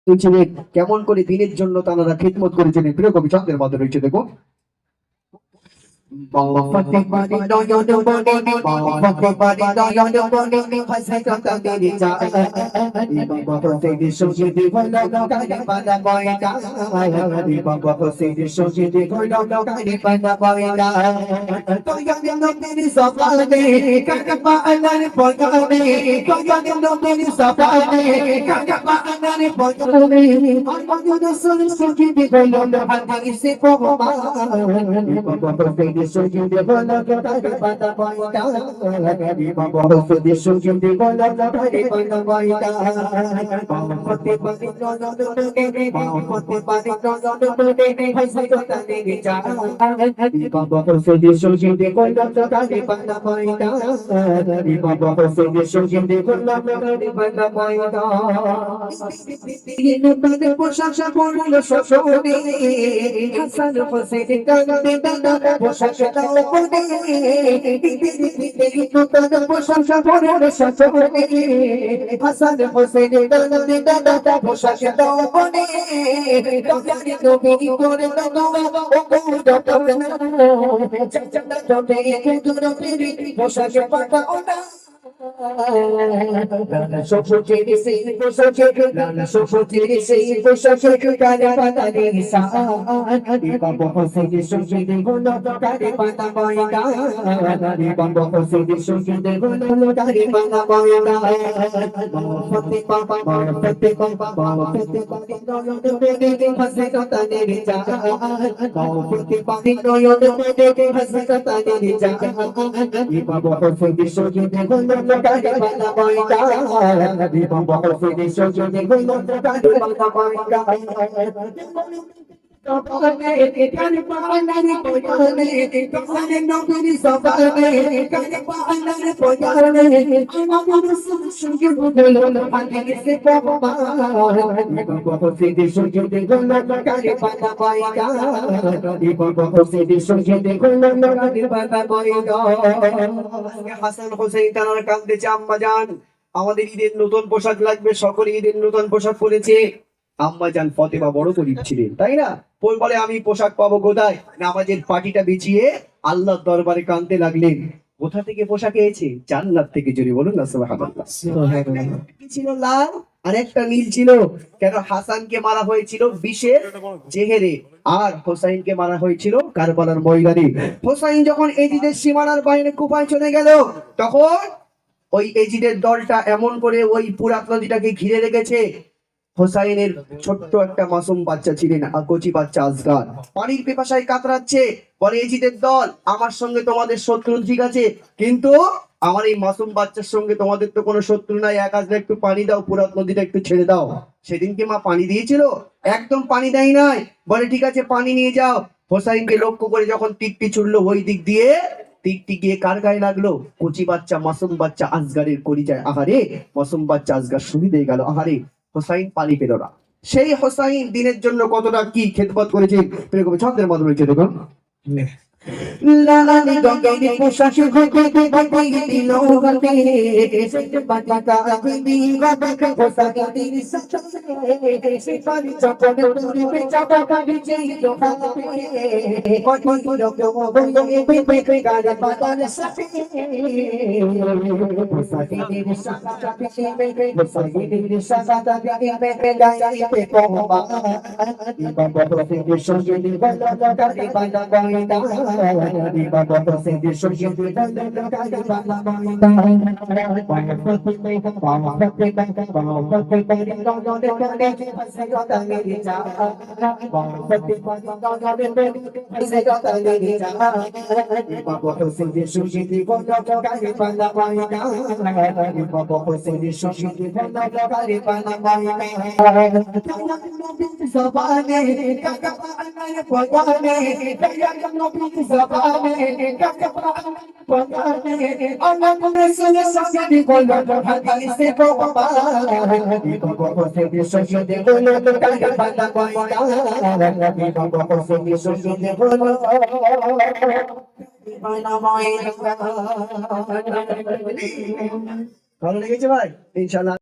ছিলেন, কেমন করে দিনের জন্য তারা খিদমত করেছিলেন। প্রিয় কবি ছন্দের মধ্যে রয়েছে দেখো। বাবা বাড়ি নয়ন বনে বাবা বাড়ি নয়ন বনে হাসে কথা দিদি যা বাবা সেই সঙ্গে দেবলা গানে পানা বয়টা বাবা সেই সঙ্গে দেবলা গানে পানা বয়টা তো জানি নবীর সফানে কাকা পানার পয়গানে তো জানি নবীর সফানে কাকা পানার পয়গানে আর মনে সুন সুখী দেবলা হাদিসে বাবা সেই সঙ্গে দেবলা গানে পানা বয়টা বাবা সেই সঙ্গে দেবলা গানে পানা বয়টা বাবা পারি নয়ন পারি নয়ন হাসে কথা দিদি যা বাবা সেই সঙ্গে দেবলা গানে পানা বয়টা বাবা সেই সঙ্গে দেবলা গানে পানা বয়টা ইনবাদে প্রশংসা করলো সসরে হাসান হোসেন কান্দে দাদা প্রশংসা দাও বলে ইনবাদে প্রশংসা করলো সসরে হাসান হোসেন কান্দে দাদা প্রশংসা দাও বলে তোমার নবী করে দোয়া ও গোদা করনা চাচা তোতে কুদুর ফিরি প্রশংসা পাঠাও না লালা সফুজে সেই পোশাকে লালা সফুজে সেই পোশাকে কানে পাতা দিশা বাবা হোসেন সঙ্গে দেগুলো কানে পাতা বয়টা বাবা হোসেন সঙ্গে দেগুলো কানে পাতা বয়টা ফতে বাবা ফতে বাবা ফতে পারি নয়ন দেখে হাসে কথা দিদি যা ফতে পারি নয়ন দেখে হাসে কথা দিদি যা বাবা হোসেন সঙ্গে দেগুলো কানে পাতা বয়টা বাবা হোসেন সঙ্গে দেগুলো কানে পাতা বয়টা কানে পানার পয়গানে কানে নবীর সফানে কানে পানার পয়গানে আমার সঙ্গে বদল হাদিসে বাবা হোসেন সঙ্গে দেগুলো কানে পাতা বয়টা বাবা হোসেন সঙ্গে দেগুলো কানে পাতা বয়টা হাসান হোসেন তারা কাঁদতেছে, আম্মা জান আমাদের ঈদের নতুন পোশাক লাগবে। সকলে ঈদের নতুন পোশাক পরেছে। আম্মা জান ফতেমা বড় গরিব ছিলেন, তাই না? বলে আমি পোশাক পাবো কোথায়? নামাজের পাটিটা বিছিয়ে আল্লাহর দরবারে কাঁদতে লাগলেন। কোথা থেকে পোশাক এসেছে? জান্নাত থেকে। জোরে বলুন না সুবহানাল্লাহ। কি ছিল? লাল আর একটা নীল ছিল। কেন? হাসানকে মারা হয়েছিল বিষের জেহেরে আর হোসাইনকে মারা হয়েছিল কারবালার ময়দানে। হোসাইন যখন এজিদের সীমানার বাইরে কুফায় চলে গেল, তখন ওই এজিদের দলটা এমন করে ওই ফুরাত নদীটাকে ঘিরে রেখেছে। হোসাইনের ছোট্ট একটা মাসুম বাচ্চা ছিলেন, কচি বাচ্চা আজগার, পানির পিপাসায় কাতরাচ্ছে। বলে এজিদের দল, আমার সঙ্গে তোমাদের শত্রু ঠিক আছে, কিন্তু আমার এই মাসুম বাচ্চার সঙ্গে তোমাদের তো কোনো শত্রু নাই। এক আজকে একটু পানি দাও, ফুরাত নদীটা একটু ছেড়ে দাও। সেদিনকে মা পানি দিয়েছিল? একদম পানি দেয় নাই। বলে ঠিক আছে পানি নিয়ে যাও। হোসাইনকে লক্ষ্য করে যখন তীরটি ছুড়লো ওই দিক দিয়ে, তীরটি গিয়ে কার গায়ে লাগলো? কচি বাচ্চা মাসুম বাচ্চা আজগারের কলিজায়। আহারে, মাসুম বাচ্চা আজগার শহীদ হয়ে গেল। আহারে, হোসাইন পানি পেল না। সেই হোসাইন দিনের জন্য কতটা কি খেদমত করেছে। ছন্দের মধ্যে রয়েছে দেখুন। লালানি গঙ্গে পোশাক ঘটে ঘটে দিল ঘটে সেটা বাটা বিবি গবে পোশাক দিন সচে সে পারি চপনে পুরি চাপা কাটি যেই লোকাতে কত লোক বলে পেপে গাড়ি পাতার সাথে পোশাক দিন সাদা পিছে পোশাক দিন সাদা পিছে গায় পে পবা বাবা হোসেন সঙ্গে দিবালা গাড়ি বানা গায়দা বাবা হোসেন সঙ্গে দিবালা গাড়ি বানা গায়দা বাবা ফতে পারি নয়ন দেখে হাসে কথা দিদি যা বাবা ফতে পারি নয়ন দেখে হাসে কথা দিদি যা বাবা হোসেন সঙ্গে দিবালা গাড়ি বানা গায়দা বাবা হোসেন সঙ্গে দিবালা গাড়ি বানা গায়দা জবানে কাকা পানার পয়গানে কাকা নবী জবানে কাকা পানার পয়গানে আল্লাহ রাসূল সঙ্গে বলো হাদিসে বাবা বাবা হোসেন সঙ্গে বলো কাকা পানা পয়গা বাবা হোসেন সঙ্গে বলো ভালো লেগেছে ভাই? ইনশাআল্লাহ।